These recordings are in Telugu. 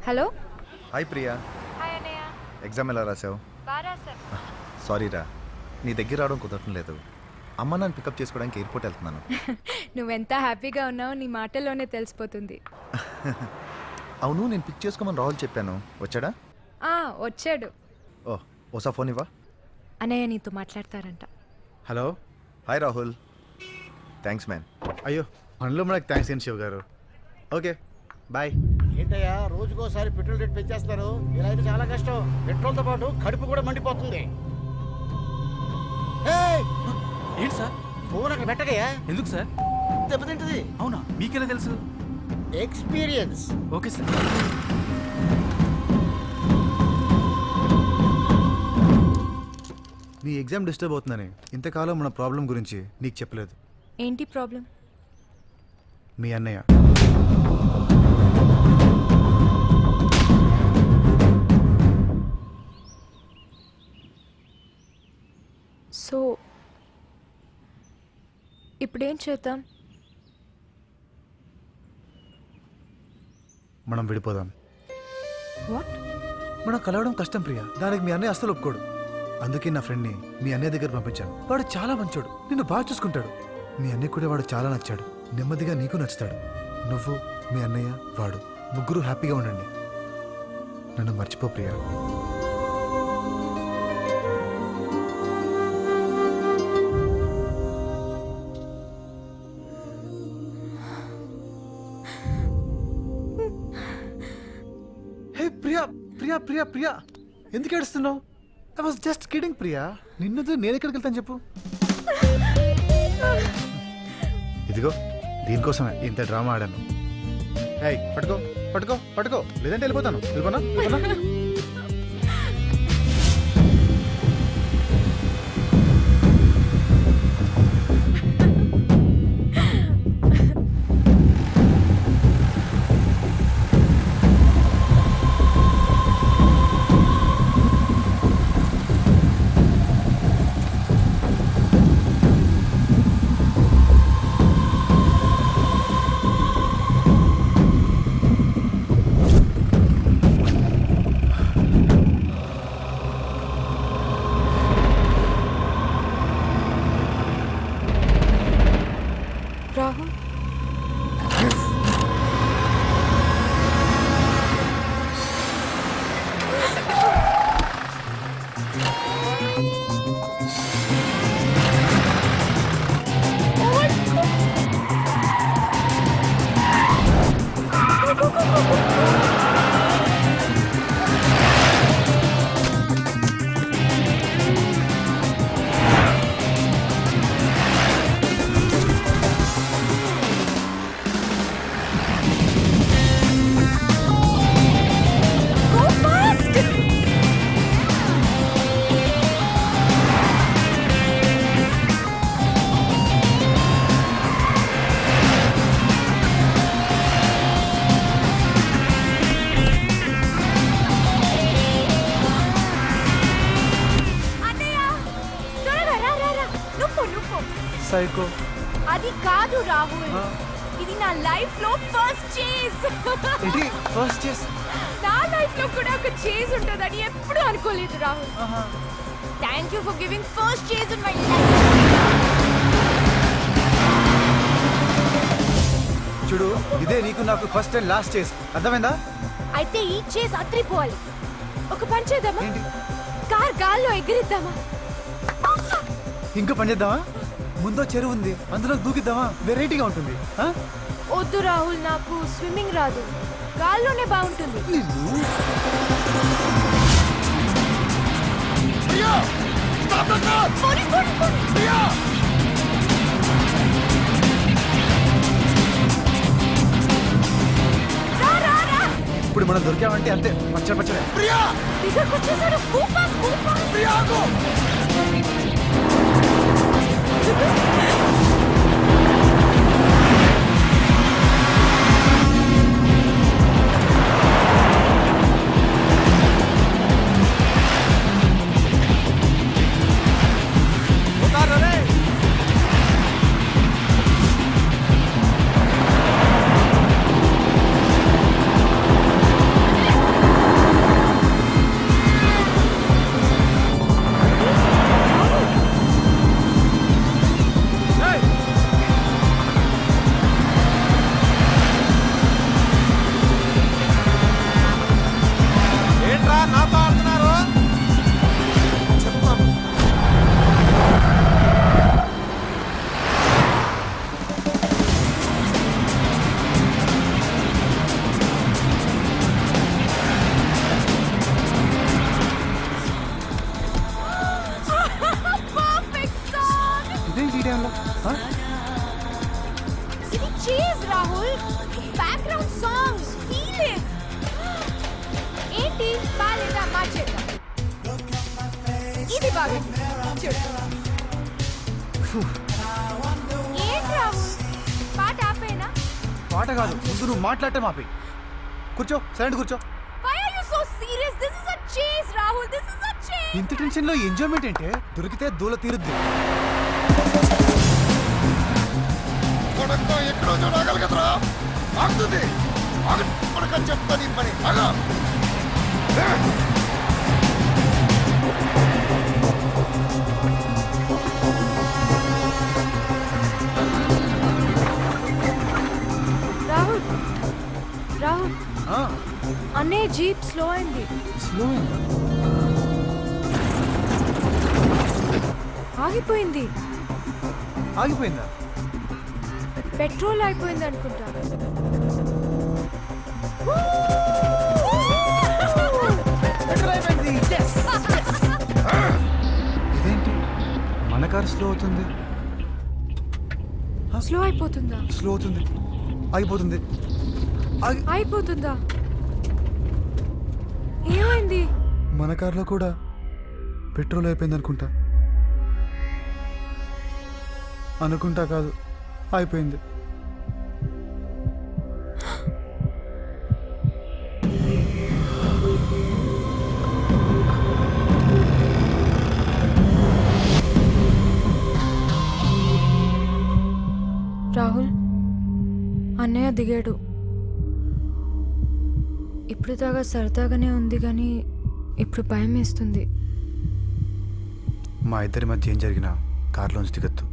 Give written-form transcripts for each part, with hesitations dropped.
హలో. హాయ్ ప్రియా. హాయ్ అన్నయ్య. ఎగ్జామ్ ఎలా రాసావు? బాగా రాశాను. సారీ రా, నీ దగ్గర రావడం కుదరటం లేదు. అమ్మ నన్ను పికప్ చేసుకోవడానికి ఎయిర్పోర్ట్ వెళ్తున్నాను. నువ్వెంత హ్యాపీగా ఉన్నావో నీ మాటల్లోనే తెలిసిపోతుంది. అవును, నేను పిక్ చేసుకోమని రాహుల్ చెప్పాను, వచ్చాడా? వచ్చాడు. ఓసా ఫోన్ ఇవ్వా. అన్నయ్య నీతో మాట్లాడతారంట. Hello. Hi Rahul. Thanks man. అయ్యో, పనిలో మనకు థ్యాంక్స్ ఏంటి శివ గారు. Okay bye. ఏంటయ్యా రోజుకోసారి పెట్రోల్ రేట్ పెంచేస్తారు, ఇలా అయితే చాలా కష్టం. పెట్రోల్తో పాటు కడుపు కూడా మండిపోతుంది. ఏంటి సార్? ఫోన్ అక్కడ పెట్టకయ్యా. ఎందుకు సార్? దెబ్బతింటది. అవునా, మీకెలా తెలుసు? ఎక్స్పీరియన్స్. Okay sir. నీ ఎగ్జామ్ డిస్టర్బ్ అవుతుందని ఇంతకాలం మన ప్రాబ్లం గురించి నీకు చెప్పలేదు. ఏంటి ప్రాబ్లం? మీ అన్నయ్య. సో ఇప్పుడేం చేద్దాం? మనం విడిపోదాం. వాట్? మనం కలవడం కష్టం ప్రియా, దానికి మీ అన్నయ్య అస్సలు ఒప్పుకోడు. అందుకే నా ఫ్రెండ్ని మీ అన్నయ్య దగ్గర పంపించాను. వాడు చాలా మంచోడు, నిన్ను బాగా చూసుకుంటాడు. మీ అన్నయ్య కూడా వాడు చాలా నచ్చాడు. నెమ్మదిగా నీకు నచ్చుతాడు. నువ్వు, మీ అన్నయ్య, వాడు ముగ్గురు హ్యాపీగా ఉండండి. నన్ను మర్చిపో ప్రియా. హే ప్రియా, ప్రియా ప్రియా ప్రియా, ఎందుకు ఏడుస్తున్నావు? I was just kidding Priya. నిన్నది నేను ఎక్కడికి వెళ్తాను చెప్పు. ఇదిగో దీనికోసమే ఇంత డ్రామా ఆడాను. ఏయ్ పట్టుకో పట్టుకో పట్టుకో, లేదంటే వెళ్ళిపోతాను. వెళ్ళిపోనా? రాహుల్, సైకో. అది కాదు రాహుల్, ఇది నా లైఫ్ లో ఫస్ట్ చేజ్. ఏంటి ఫస్ట్ చేస్? నా లైఫ్ లో కూడా ఒక చేజ్ ఉంటుందని ఎప్పుడు అనుకోలేదు Rahul. Thank you for giving first chase in my life. చూడు, ఇదే నీకు నాకు ఫస్ట్ అండ్ లాస్ట్ చేస్, అర్థమైందా? అయితే ఈ చేజ్ అత్రిపోవాలి. ఒక పని చేద్దామా? ఏంటి? కార్ గాల్లో ఎగిరిద్దామా? ఇంకా పని చేద్దామా? ముందో చెరువు ఉంది, అందులో దూకిద్దామా? వెరైటీగా ఉంటుంది. వద్దు రాహుల్, నాకు స్విమ్మింగ్ రాదు. గాల్లోనే బాగుంటుంది. పోనీ, పోనీ, పోనీ. రా, రా, రా. ఇప్పుడు మనం దొరికామంటే అంతే, పచ్చడి పచ్చడే. దగ్గరకు వచ్చేసాడు. Move fast, move fast. వచ్చాడు. ఏంటి రాహుల్, పాట ఆపేనా? పాట కాదు, ముందు నువ్వు మాట్లాడటం ఆపి. కూర్చో, సైలెంట్ కూర్చో. Why are you so serious? This is a chase, Rahul. This is a chase. ఇంత టెన్షన్ లో ఎంజాయ్మెంట్ ఏంటే? దొరికితే దూల తీరుద్ది. ఎక్కడో చూడగల కదరా ఆగుతుంది. ఆగని చెప్తా నీ పని. రాహుల్, రాహుల్, అనే జీప్ స్లో అయింది. స్లో ఆగిపోయింది. ఆగిపోయిందా? పెట్రోల్ అయిపోయింది అనుకుంటా. ఇదేంటి మన కారు స్లో అవుతుంది? స్లో అయిపోతుందా? స్లో అవుతుంది, ఆగిపోతుంది. అయిపోతుందా? ఏమైంది? మన కార్లో కూడా పెట్రోల్ అయిపోయింది అనుకుంటా. అనుకుంటా కాదు, అయిపోయింది. రాహుల్, అన్నయ్య దిగాడు. ఇప్పుడు దాకా సరదాగానే ఉంది కానీ ఇప్పుడు భయం వేస్తుంది. మా ఇద్దరి మధ్య ఏం జరిగినా కార్లోంచి దిగద్దు.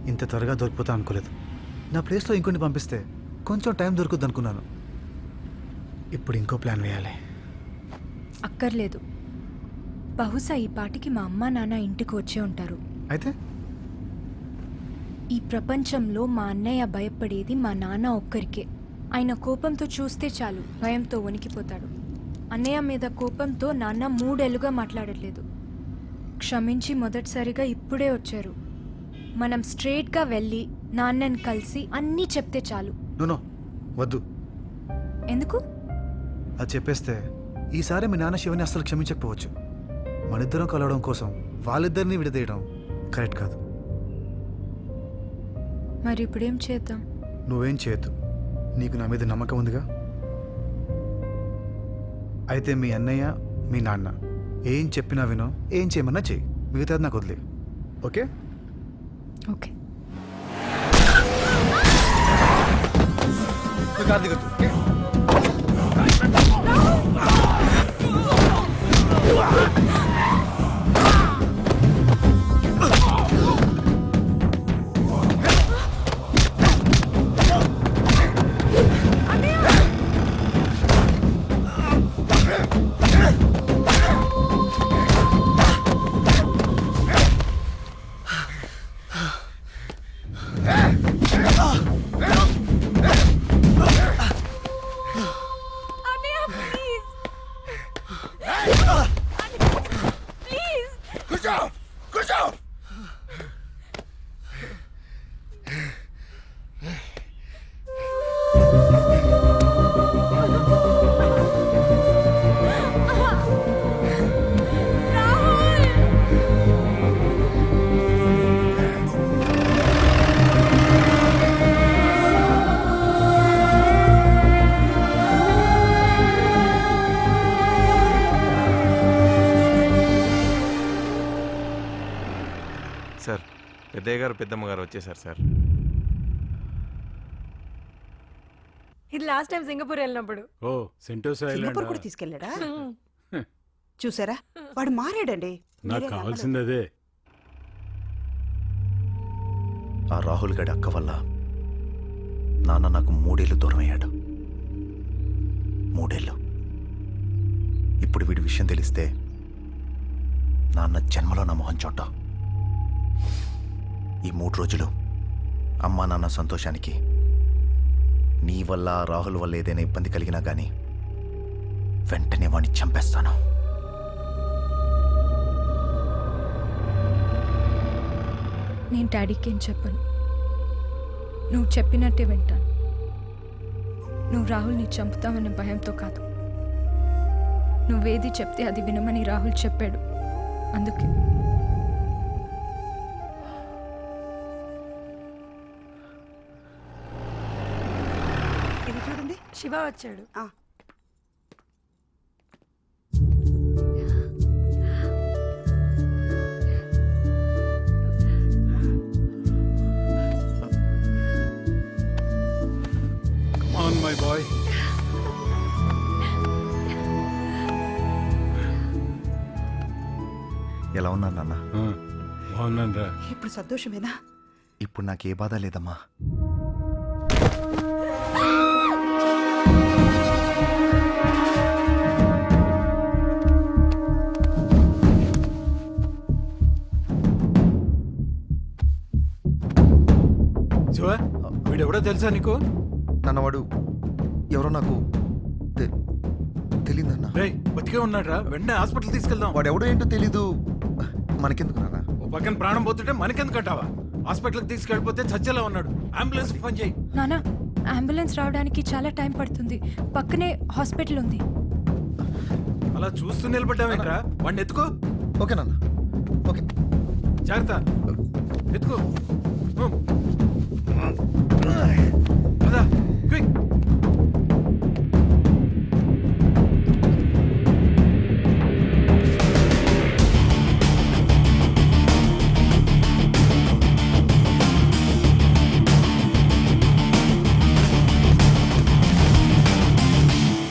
ఇంత త్వరగా దొరికిపోతా అనుకోలేదు. నా ప్లేస్లో ఇంకొన్ని పంపిస్తే కొంచెం టైం దొరుకుద్ది అనుకున్నాను. ఇప్పుడు ఇంకో ప్లాన్ వేయాలి. అక్కర్లేదు. బహుశా ఈ పాటికి మా అమ్మ నాన్న ఇంటికి వచ్చే ఉంటారు. అయితే ఈ ప్రపంచంలో మా అన్నయ్య భయపడేది మా నాన్న ఒక్కరికే. ఆయన కోపంతో చూస్తే చాలు భయంతో వణికిపోతాడు. అన్నయ్య మీద కోపంతో నాన్న 3 ఏళ్లుగా మాట్లాడట్లేదు. క్షమించి మొదటిసారిగా ఇప్పుడే వచ్చారు. మనం స్ట్రేట్గా వెళ్ళి నాన్నని కలిసి అన్నీ చెప్తే చాలు. నో వద్దు. ఎందుకు? అది చెప్పేస్తే ఈసారి మీ నాన్న శివని అస్సలు క్షమించకపోవచ్చు. మనిద్దరం కలవడం కోసం వాళ్ళిద్దరినీ విడదీయడం కరెక్ట్ కాదు. మరి ఇప్పుడేం చేద్దాం? నువ్వేం చేయొద్దు. నీకు నా మీద నమ్మకం ఉందిగా. అయితే మీ అన్నయ్య మీ నాన్న ఏం చెప్పినా వినో, ఏం చేయమన్నా చెయ్యి. మిగతాది నాకు వదిలే. ఓకే? ఓకే. కార్ దిగొద్దు. సార్ పెద్దయ్య గారు పెద్దమ్మ గారు వచ్చేసారు సార్. ఇది లాస్ట్ టైం సింగపూర్ వెళ్ళినప్పుడు. ఓ సెంటోసా సింగపూర్ కూడా తీసుకెళ్ళాడా? చూసారా, వాడు మారాడండి. నాకు కావాల్సింది అదే. ఆ రాహుల్ గడి అక్క వల్ల నాన్న నాకు 3 ఏళ్ళు దూరం అయ్యాడు. 3 ఏళ్ళు. ఇప్పుడు వీడి విషయం తెలిస్తే నాన్న జన్మలో నా మొహం చూడ్డా. ఈ 3 రోజులు అమ్మా నాన్న సంతోషానికి నీ వల్ల రాహుల్ వల్ల ఏదైనా ఇబ్బంది కలిగినా కానీ వెంటనే వాడిని చంపేస్తాను. నేను డాడీకి ఏం చెప్పను. నువ్వు చెప్పినట్టే వింటాను. నువ్వు రాహుల్ని చంపుతావన్న భయంతో కాదు. నువ్వేది చెప్తే అది వినమని రాహుల్ చెప్పాడు, అందుకే. ఇది చూడండి. శివ వచ్చాడు. On my boy. ఎలా ఉన్నాను నాన్న? బాగున్నాను రా. ఇప్పుడు సంతోషమేనా? ఇప్పుడు నాకు ఏ బాధ లేదమ్మా. శివ, వీడెవడో తెలుసా నీకు? నాన్నవాడు ఎవరో నాకు తెలియదన్న. రేయ్, బతికే ఉన్నాడు రా. వెంటనే హాస్పిటల్ తీసుకెళ్దాం. వాడు ఎవడో ఏంటో తెలీదు. మనకెందుకు నాన్న? ఓ పక్కన ప్రాణం పోతుంటే మనకెందుకంటావా? హాస్పిటల్కి తీసుకెళ్ళిపోతే చచ్చేలా ఉన్నాడు. అంబులెన్స్ ఫోన్ చేయి. నానా, అంబులెన్స్ రావడానికి చాలా టైం పడుతుంది. పక్కనే హాస్పిటల్ ఉంది. అలా చూస్తూ నిలబడ్డావేంట్రా? వాడిని ఎత్తుకో. ఓకే నాన్న, ఓకే. జాగ్రత్త, ఎత్తుకో.